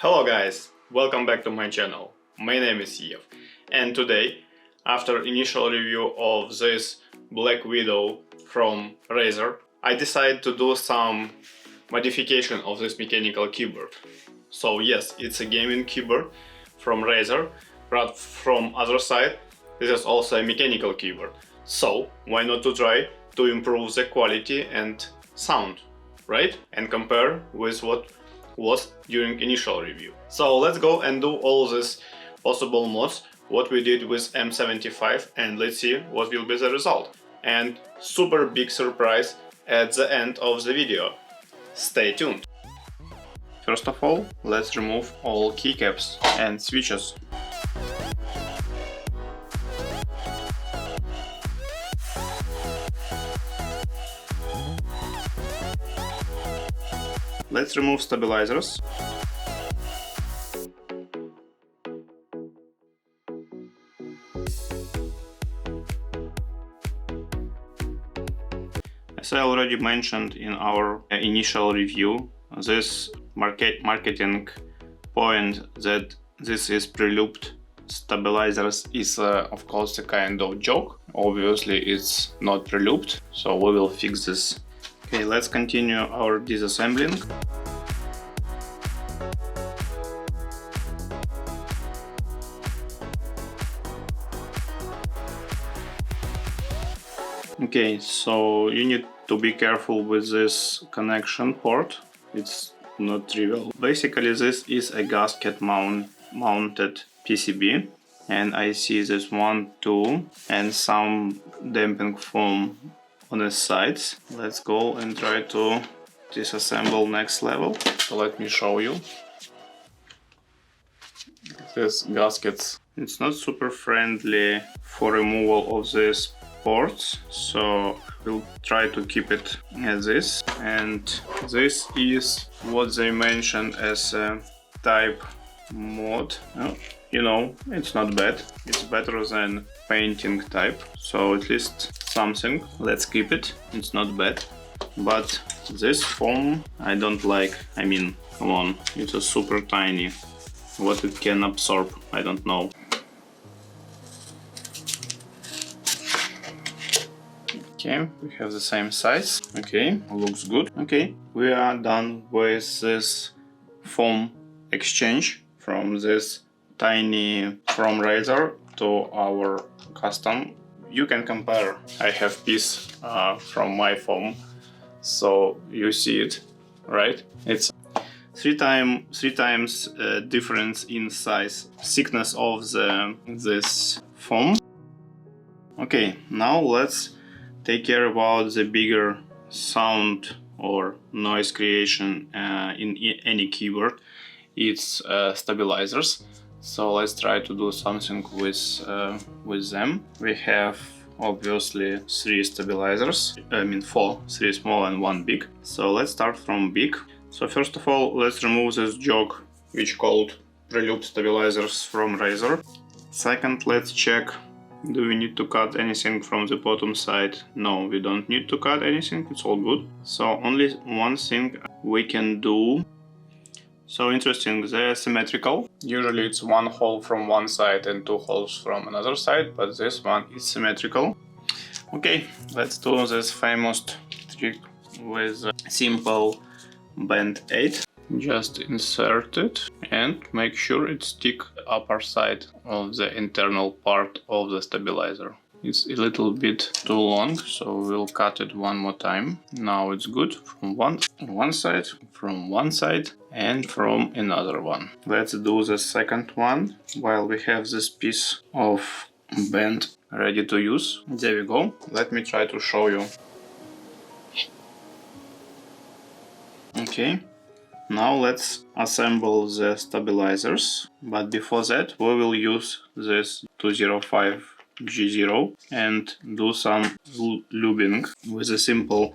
Hello guys, welcome back to my channel. My name is Yev, and today, after initial review of this BlackWidow from Razer, I decided to do some modification of this mechanical keyboard. So yes, it's a gaming keyboard from Razer, but from other side, this is also a mechanical keyboard. So why not to try to improve the quality and sound, right? And compare with what was during initial review. So let's go and do all these possible mods, what we did with M75, and let's see what will be the result. And super big surprise at the end of the video. Stay tuned. First of all, let's remove all keycaps and switches. Let's remove stabilizers. As I already mentioned in our initial review, this marketing point that this is pre-looped stabilizers is of course a kind of joke. Obviously it's not pre-looped, so we will fix this. Okay, let's continue our disassembling. Okay, so you need to be careful with this connection port. It's not trivial. Basically this is a gasket mounted PCB, and I see this 1, 2 and some damping foam on the sides. Let's go and try to disassemble next level. So let me show you. This gaskets, it's not super friendly for removal of these ports, so we'll try to keep it as this. And this is what they mentioned as a type mod. You know, it's not bad. It's better than painting type, so at least something. Let's keep it. It's not bad. But this foam I don't like. I mean, come on, it's a super tiny. What it can absorb, I don't know. Okay, we have the same size. Okay, looks good. Okay, we are done with this foam exchange from this tiny from Razer to our custom. You can compare. I have piece from my foam, so you see it, right? It's three times difference in size, thickness of this foam. Okay, now let's take care about the bigger sound or noise creation in any keyboard. It's stabilizers. So let's try to do something with them. We have obviously 3 stabilizers. I mean 4, 3 small and 1 big. So let's start from big. So first of all, let's remove this joke which called pre-loop stabilizers from Razer. Second, let's check, do we need to cut anything from the bottom side? No, we don't need to cut anything, it's all good. So only one thing we can do. So interesting, they're symmetrical. Usually it's 1 hole from one side and 2 holes from another side, but this one is symmetrical. Okay, let's do this famous trick with a simple band 8. Just insert it and make sure it sticks upper side of the internal part of the stabilizer. It's a little bit too long, so we'll cut it one more time. Now it's good from one side, from one side, and from another one. Let's do the second one while we have this piece of band ready to use. There we go. Let me try to show you. Okay. Now let's assemble the stabilizers, but before that we will use this 205 G0 and do some lubing with a simple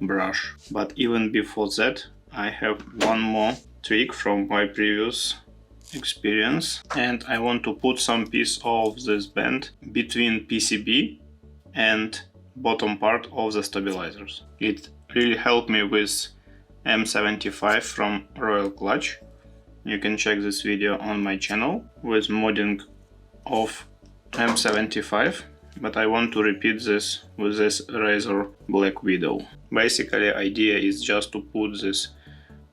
brush. But even before that, I have one more trick from my previous experience, and I want to put some piece of this band between PCB and bottom part of the stabilizers. It really helped me with M75 from Royal Clutch, you can check this video on my channel with modding of M75, but I want to repeat this with this Razer BlackWidow. Basically, idea is just to put this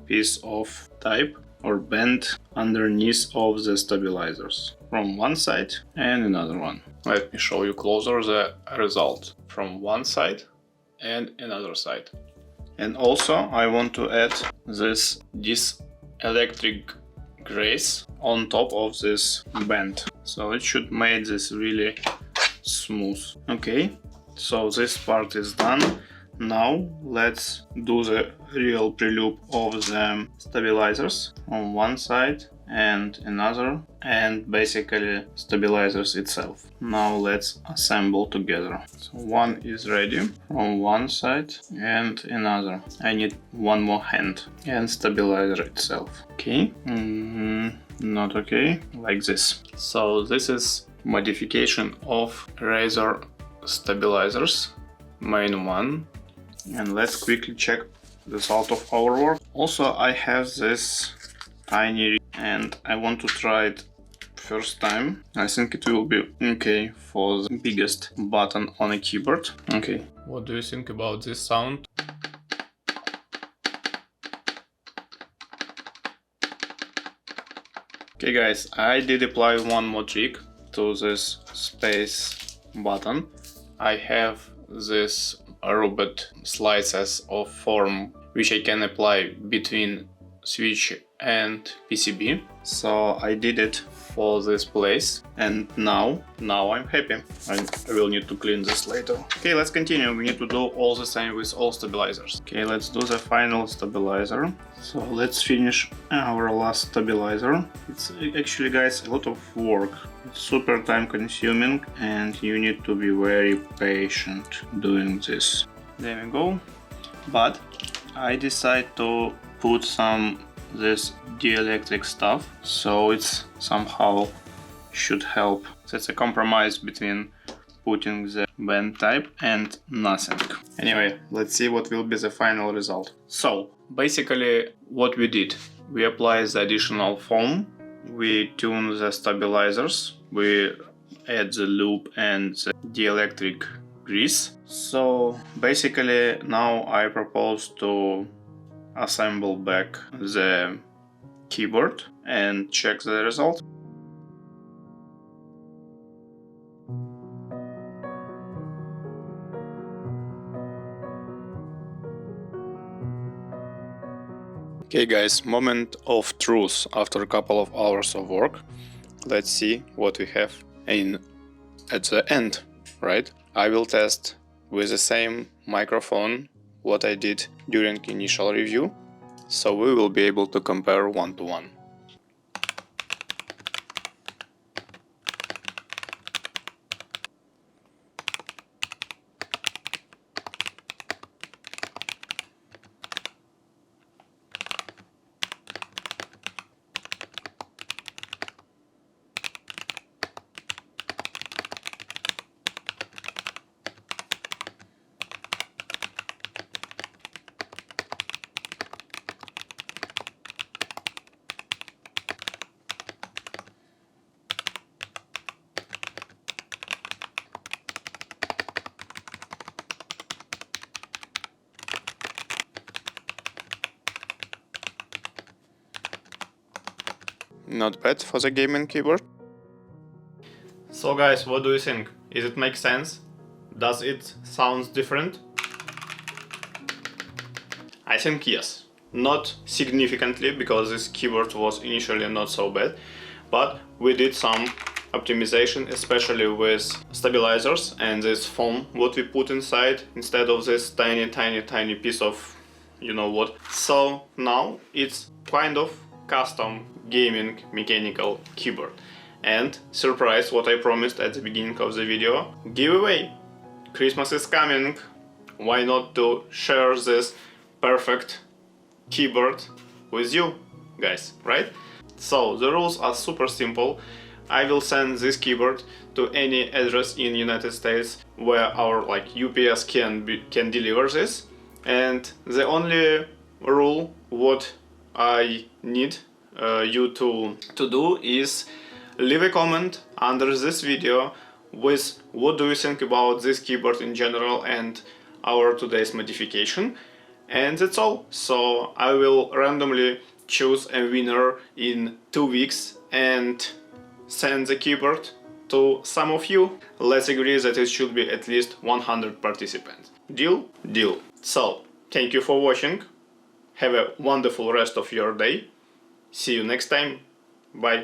piece of type or band underneath of the stabilizers from one side and another one. Let me show you closer the result from one side and another side. And also I want to add this electric grace on top of this band, so it should make this really smooth. Okay, so this part is done. Now let's do the real pre-loop of the stabilizers on one side and another, and basically stabilizers itself. Now let's assemble together. So one is ready from one side and another. I need one more hand and stabilizer itself. Okay, not okay, like this. So this is modification of Razer stabilizers, main one. And let's quickly check the result of our work. Also, I have this tiny and I want to try it first time. I think it will be okay for the biggest button on a keyboard. Okay, what do you think about this sound? Okay guys, I did apply one more trick to this space button. I have this robot slices of form which I can apply between switch and PCB. So I did it for this place, and now I'm happy. I will need to clean this later. Okay, let's continue. We need to do all the same with all stabilizers. Okay, let's do the final stabilizer. So let's finish our last stabilizer. It's actually, guys, a lot of work. It's super time consuming and you need to be very patient doing this. There we go. But I decided to put some this dielectric stuff, so it's somehow should help. That's a compromise between putting the band type and nothing. Anyway, let's see what will be the final result. So basically what we did, we applied the additional foam, we tune the stabilizers, we add the loop and the dielectric grease. So basically now I propose to assemble back the keyboard and check the result. Okay guys, moment of truth after a couple of hours of work. Let's see what we have at the end, right? I will test with the same microphone what I did during initial review, so we will be able to compare one to one. Not bad for the gaming keyboard. So guys, what do you think? Is it make sense? Does it sound different? I think yes. Not significantly, because this keyboard was initially not so bad, but we did some optimization, especially with stabilizers and this foam what we put inside instead of this tiny piece of you know what. So now it's kind of custom gaming mechanical keyboard. And surprise, what I promised at the beginning of the video, giveaway. Christmas is coming, why not to share this perfect keyboard with you guys, right? So the rules are super simple. I will send this keyboard to any address in United States where our UPS can deliver this, and the only rule what I need you to do is leave a comment under this video with what do you think about this keyboard in general and our today's modification. And that's all. So I will randomly choose a winner in 2 weeks and send the keyboard to some of you. Let's agree that it should be at least 100 participants. Deal? Deal. So, thank you for watching. Have a wonderful rest of your day. See you next time. Bye.